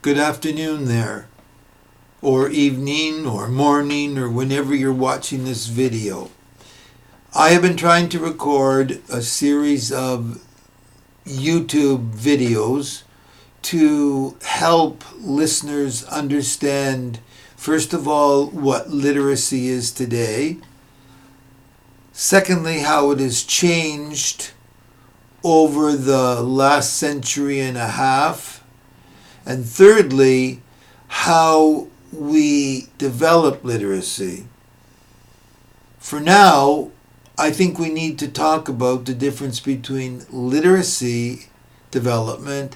Good afternoon there, or evening, or morning, or whenever you're watching this video. I have been trying to record a series of YouTube videos to help listeners understand, first of all, what literacy is today. Secondly, how it has changed over the last century and a half. And thirdly, how we develop literacy. For now, I think we need to talk about the difference between literacy development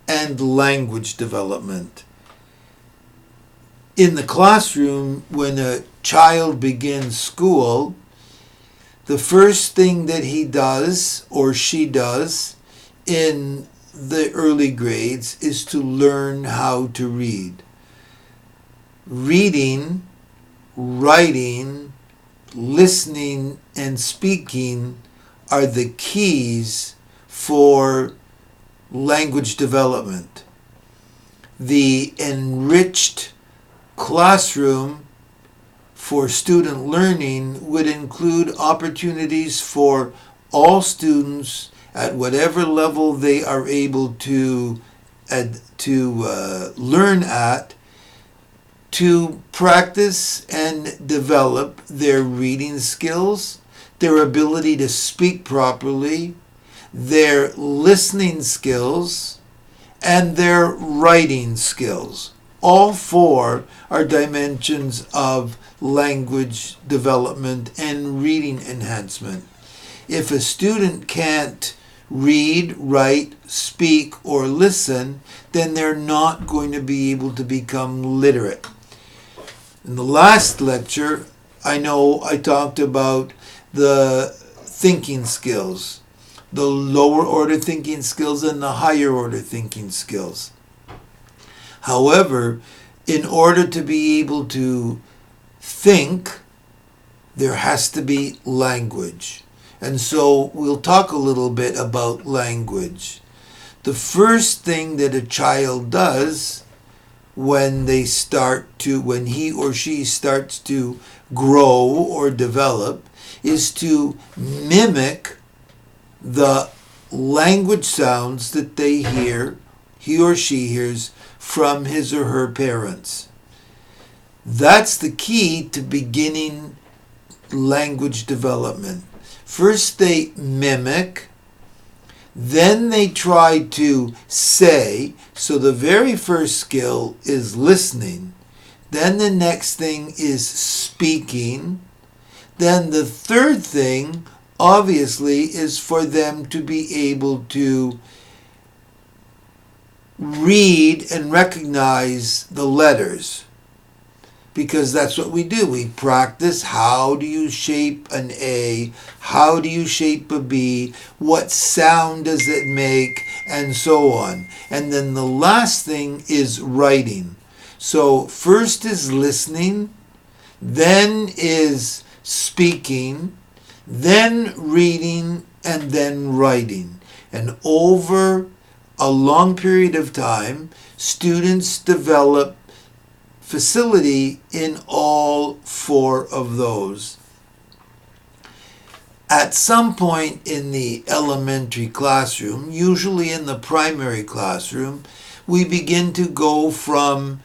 and language development. In the classroom, when a child begins school, the first thing that he does or she does in the early grades is to learn how to read. Reading, writing, listening, and speaking are the keys for language development. The enriched classroom for student learning would include opportunities for all students at whatever level they are able to learn at, to practice and develop their reading skills, their ability to speak properly, their listening skills, and their writing skills. All four are dimensions of language development and reading enhancement. If a student can't read, write, speak, or listen, then they're not going to be able to become literate. In the last lecture, I talked about the thinking skills, the lower order thinking skills and the higher order thinking skills. However, in order to be able to think, there has to be language. And so we'll talk a little bit about language. The first thing that a child does when he or she starts to grow or develop is to mimic the language sounds that he or she hears from his or her parents. That's the key to beginning language development. First they mimic, then they try to say. So the very first skill is listening. Then the next thing is speaking. Then the third thing, obviously, is for them to be able to read and recognize the letters. Because that's what we do. We practice how do you shape an A, how do you shape a B, what sound does it make, and so on. And then the last thing is writing. So first is listening, then is speaking, then reading, and then writing. And over a long period of time, students develop facility in all four of those. At some point in the elementary classroom, usually in the primary classroom, we begin to go from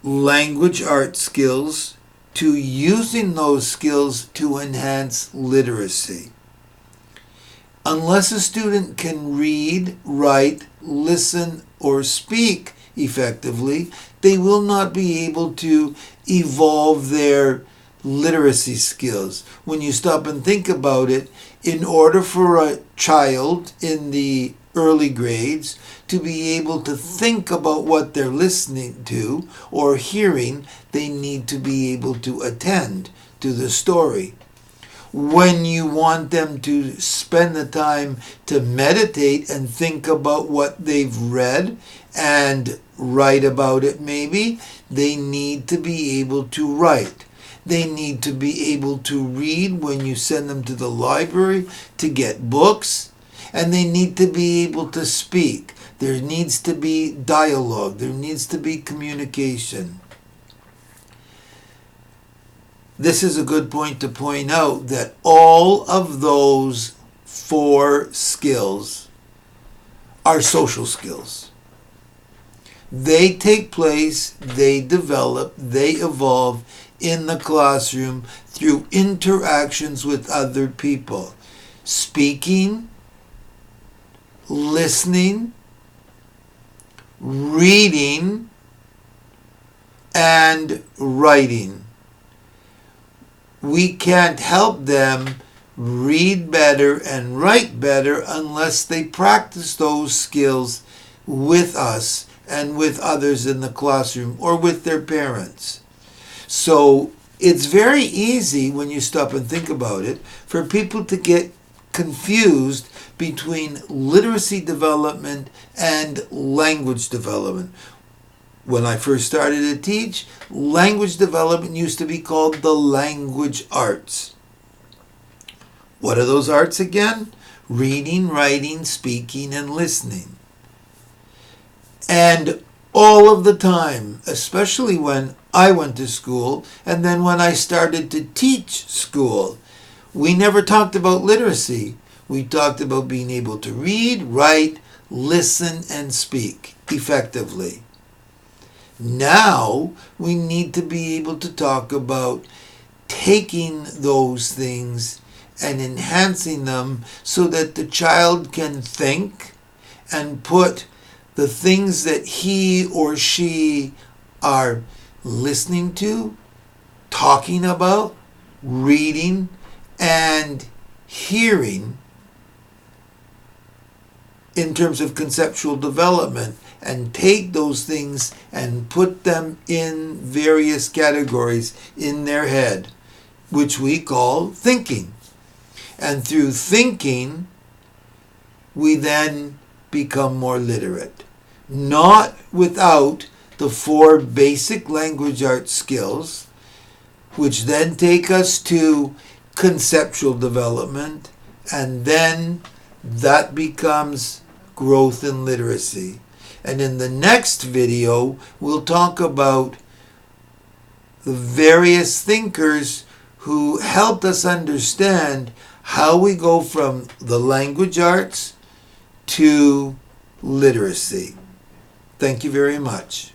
language art skills to using those skills to enhance literacy. Unless a student can read, write, listen, or speak effectively, they will not be able to evolve their literacy skills. When you stop and think about it, in order for a child in the early grades to be able to think about what they're listening to or hearing, they need to be able to attend to the story. When you want them to spend the time to meditate and think about what they've read and write about it maybe, they need to be able to write. They need to be able to read when you send them to the library to get books. And they need to be able to speak. There needs to be dialogue. There needs to be communication. This is a good point to point out that all of those 4 skills are social skills. They take place, they develop, they evolve in the classroom through interactions with other people. Speaking, listening, reading, and writing. We can't help them read better and write better unless they practice those skills with us and with others in the classroom or with their parents. So it's very easy, when you stop and think about it, for people to get confused between literacy development and language development. When I first started to teach, language development used to be called the language arts. What are those arts again? Reading, writing, speaking, and listening. And all of the time, especially when I went to school, and then when I started to teach school, we never talked about literacy. We talked about being able to read, write, listen, and speak effectively. Now we need to be able to talk about taking those things and enhancing them so that the child can think and put the things that he or she are listening to, talking about, reading, and hearing in terms of conceptual development, and take those things and put them in various categories in their head, which we call thinking. And through thinking, we then become more literate. Not without the 4 basic language arts skills, which then take us to conceptual development, and then that becomes growth in literacy. And in the next video, we'll talk about the various thinkers who helped us understand how we go from the language arts to literacy. Thank you very much.